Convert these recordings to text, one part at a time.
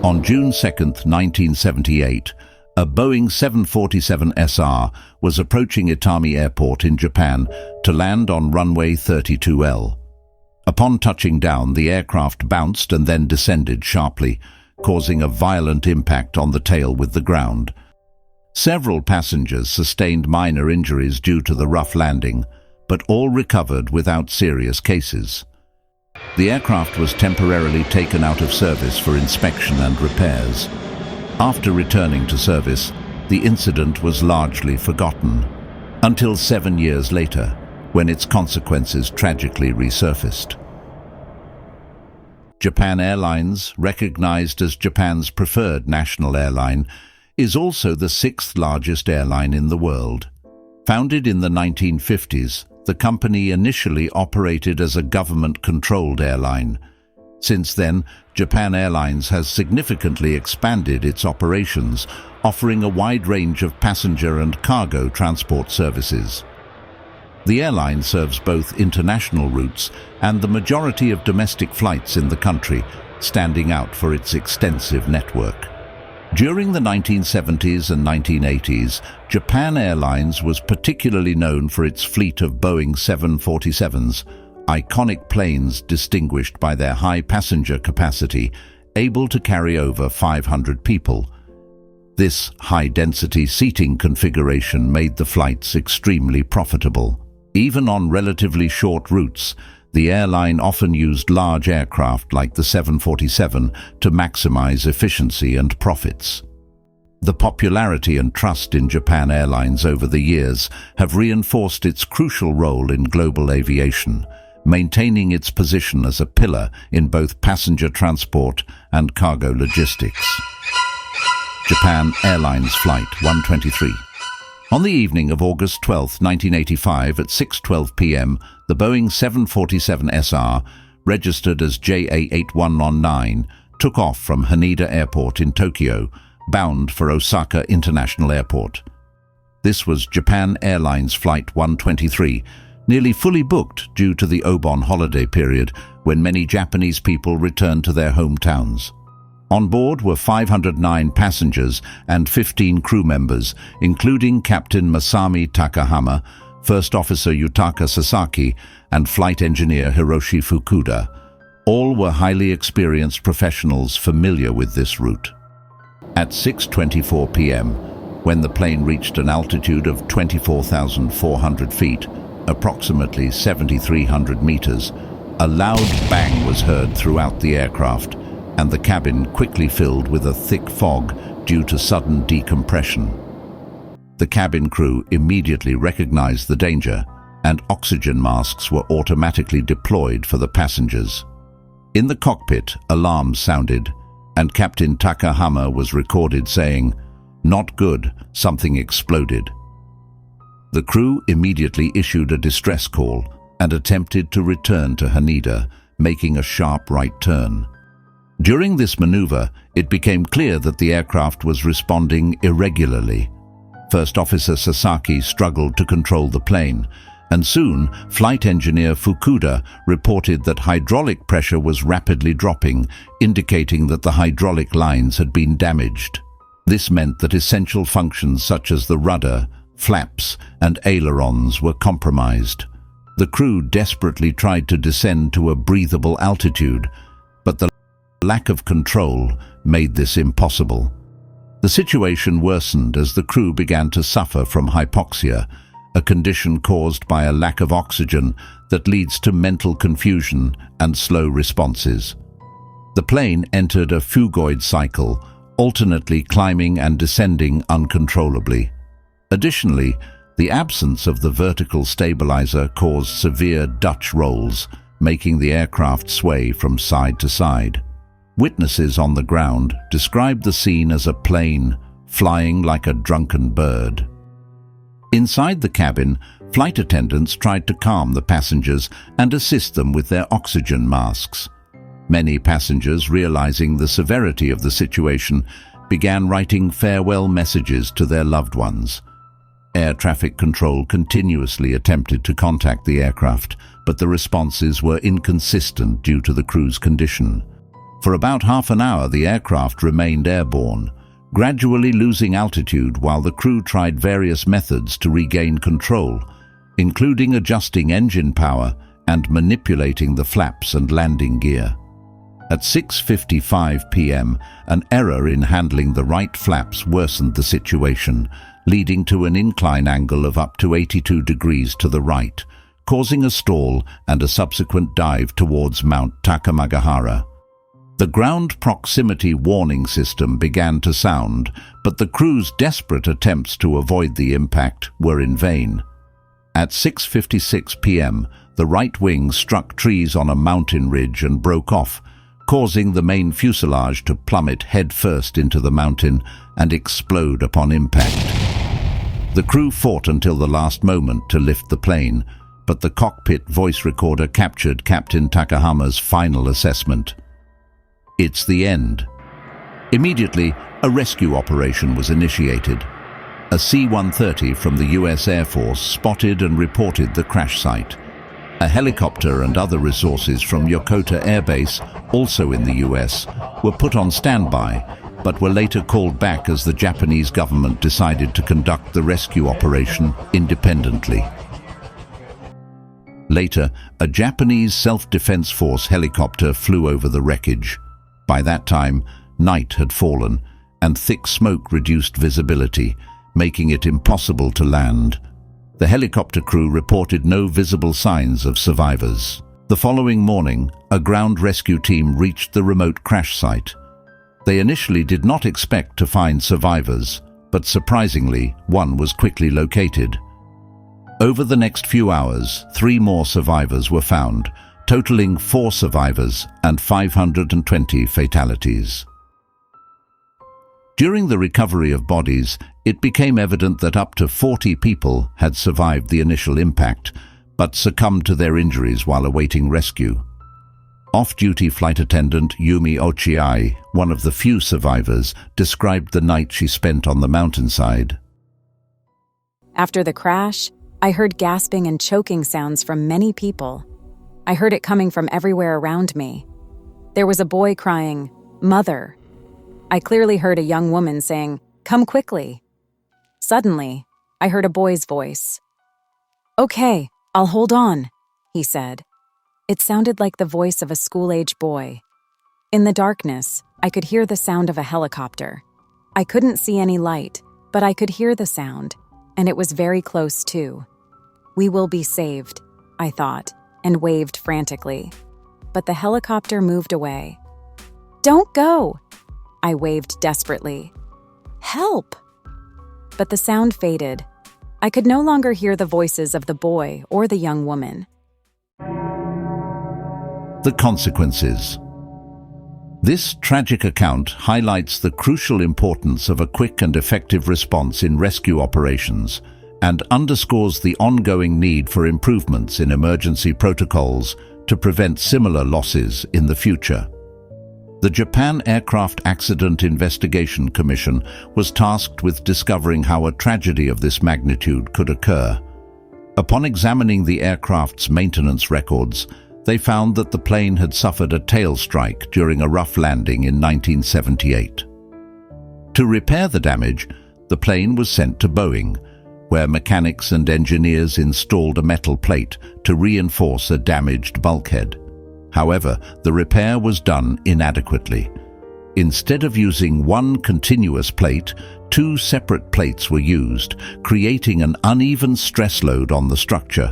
On June 2, 1978, a Boeing 747 SR was approaching Itami Airport in Japan to land on runway 32L. Upon touching down, the aircraft bounced and then descended sharply, causing a violent impact on the tail with the ground. Several passengers sustained minor injuries due to the rough landing, but all recovered without serious cases. The aircraft was temporarily taken out of service for inspection and repairs. After returning to service, the incident was largely forgotten, until 7 years later, when its consequences tragically resurfaced. Japan Airlines, recognized as Japan's preferred national airline, is also the sixth largest airline in the world. Founded in the 1950s, the company initially operated as a government-controlled airline. Since then, Japan Airlines has significantly expanded its operations, offering a wide range of passenger and cargo transport services. The airline serves both international routes and the majority of domestic flights in the country, standing out for its extensive network. During the 1970s and 1980s, Japan Airlines was particularly known for its fleet of Boeing 747s, iconic planes distinguished by their high passenger capacity, able to carry over 500 people. This high-density seating configuration made the flights extremely profitable. Even on relatively short routes, the airline often used large aircraft like the 747 to maximize efficiency and profits. The popularity and trust in Japan Airlines over the years have reinforced its crucial role in global aviation, maintaining its position as a pillar in both passenger transport and cargo logistics. Japan Airlines Flight 123. On the evening of August 12, 1985 at 6:12 p.m., the Boeing 747 SR, registered as JA8119, took off from Haneda Airport in Tokyo, bound for Osaka International Airport. This was Japan Airlines Flight 123, nearly fully booked due to the Obon holiday period when many Japanese people returned to their hometowns. On board were 509 passengers and 15 crew members, including Captain Masami Takahama, First Officer Yutaka Sasaki, and Flight Engineer Hiroshi Fukuda. All were highly experienced professionals familiar with this route. At 6:24 p.m., when the plane reached an altitude of 24,400 feet, approximately 7,300 meters, a loud bang was heard throughout the aircraft, and the cabin quickly filled with a thick fog due to sudden decompression. The cabin crew immediately recognized the danger, and oxygen masks were automatically deployed for the passengers. In the cockpit, alarms sounded, and Captain Takahama was recorded saying, "Not good, something exploded." The crew immediately issued a distress call and attempted to return to Haneda, making a sharp right turn. During this maneuver, it became clear that the aircraft was responding irregularly. First Officer Sasaki struggled to control the plane, and soon Flight Engineer Fukuda reported that hydraulic pressure was rapidly dropping, indicating that the hydraulic lines had been damaged. This meant that essential functions such as the rudder, flaps, and ailerons were compromised. The crew desperately tried to descend to a breathable altitude, but the lack of control made this impossible. The situation worsened as the crew began to suffer from hypoxia, a condition caused by a lack of oxygen that leads to mental confusion and slow responses. The plane entered a phugoid cycle, alternately climbing and descending uncontrollably. Additionally, the absence of the vertical stabilizer caused severe Dutch rolls, making the aircraft sway from side to side. Witnesses on the ground described the scene as a plane flying like a drunken bird. Inside the cabin, flight attendants tried to calm the passengers and assist them with their oxygen masks. Many passengers, realizing the severity of the situation, began writing farewell messages to their loved ones. Air traffic control continuously attempted to contact the aircraft, but the responses were inconsistent due to the crew's condition. For about half an hour, the aircraft remained airborne, gradually losing altitude while the crew tried various methods to regain control, including adjusting engine power and manipulating the flaps and landing gear. At 6:55 p.m., an error in handling the right flaps worsened the situation, leading to an incline angle of up to 82 degrees to the right, causing a stall and a subsequent dive towards Mount Takamagahara. The ground proximity warning system began to sound, but the crew's desperate attempts to avoid the impact were in vain. At 6:56 p.m., the right wing struck trees on a mountain ridge and broke off, causing the main fuselage to plummet headfirst into the mountain and explode upon impact. The crew fought until the last moment to lift the plane, but the cockpit voice recorder captured Captain Takahama's final assessment. "It's the end." Immediately, a rescue operation was initiated. A C-130 from the US Air Force spotted and reported the crash site. A helicopter and other resources from Yokota Air Base, also in the US, were put on standby, but were later called back as the Japanese government decided to conduct the rescue operation independently. Later, a Japanese self-defense force helicopter flew over the wreckage. By that time, night had fallen, and thick smoke reduced visibility, making it impossible to land. The helicopter crew reported no visible signs of survivors. The following morning, a ground rescue team reached the remote crash site. They initially did not expect to find survivors, but surprisingly, one was quickly located. Over the next few hours, 3 more survivors were found, totaling 4 survivors and 520 fatalities. During the recovery of bodies, it became evident that up to 40 people had survived the initial impact, but succumbed to their injuries while awaiting rescue. Off-duty flight attendant Yumi Ochiai, one of the few survivors, described the night she spent on the mountainside. After the crash, I heard gasping and choking sounds from many people. I heard it coming from everywhere around me. There was a boy crying, "Mother." I clearly heard a young woman saying, "Come quickly." Suddenly, I heard a boy's voice. "Okay, I'll hold on," he said. It sounded like the voice of a school-age boy. In the darkness, I could hear the sound of a helicopter. I couldn't see any light, but I could hear the sound, and it was very close too. We will be saved, I thought, and waved frantically. But the helicopter moved away. "Don't go!" I waved desperately. "Help!" But the sound faded. I could no longer hear the voices of the boy or the young woman. The consequences. This tragic account highlights the crucial importance of a quick and effective response in rescue operations and underscores the ongoing need for improvements in emergency protocols to prevent similar losses in the future. The Japan Aircraft Accident Investigation Commission was tasked with discovering how a tragedy of this magnitude could occur. Upon examining the aircraft's maintenance records, they found that the plane had suffered a tail strike during a rough landing in 1978. To repair the damage, the plane was sent to Boeing, where mechanics and engineers installed a metal plate to reinforce a damaged bulkhead. However, the repair was done inadequately. Instead of using one continuous plate, 2 separate plates were used, creating an uneven stress load on the structure.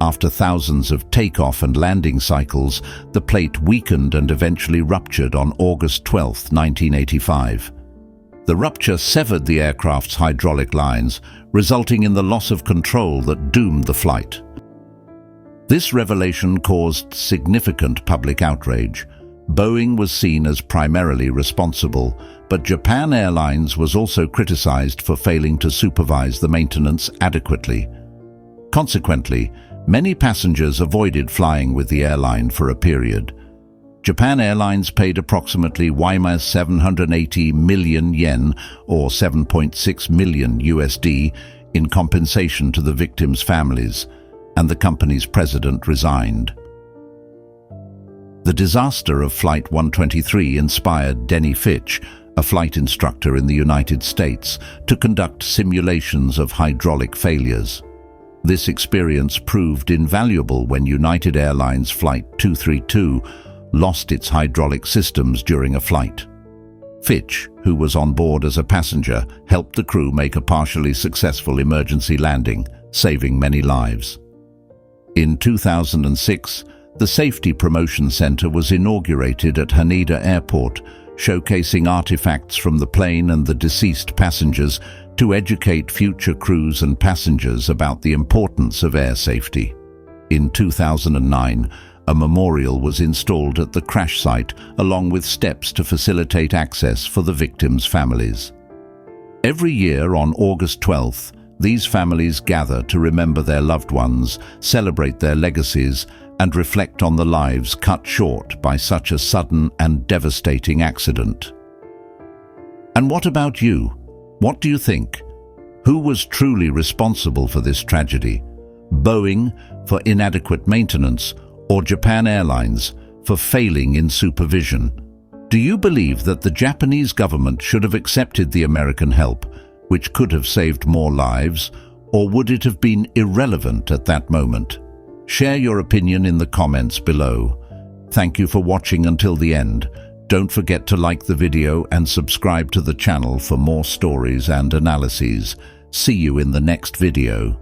After thousands of takeoff and landing cycles, the plate weakened and eventually ruptured on August 12, 1985. The rupture severed the aircraft's hydraulic lines, resulting in the loss of control that doomed the flight. This revelation caused significant public outrage. Boeing was seen as primarily responsible, but Japan Airlines was also criticized for failing to supervise the maintenance adequately. Consequently, many passengers avoided flying with the airline for a period. Japan Airlines paid approximately $780 million yen, or 7.6 million USD, in compensation to the victims' families, and the company's president resigned. The disaster of Flight 123 inspired Denny Fitch, a flight instructor in the United States, to conduct simulations of hydraulic failures. This experience proved invaluable when United Airlines Flight 232 lost its hydraulic systems during a flight. Fitch, who was on board as a passenger, helped the crew make a partially successful emergency landing, saving many lives. In 2006, the Safety Promotion Center was inaugurated at Haneda Airport, showcasing artifacts from the plane and the deceased passengers to educate future crews and passengers about the importance of air safety. In 2009, a memorial was installed at the crash site, along with steps to facilitate access for the victims' families. Every year on August 12th, these families gather to remember their loved ones, celebrate their legacies, and reflect on the lives cut short by such a sudden and devastating accident. And what about you? What do you think? Who was truly responsible for this tragedy? Boeing for inadequate maintenance, or Japan Airlines for failing in supervision? Do you believe that the Japanese government should have accepted the American help, which could have saved more lives, or would it have been irrelevant at that moment? Share your opinion in the comments below. Thank you for watching until the end. Don't forget to like the video and subscribe to the channel for more stories and analyses. See you in the next video.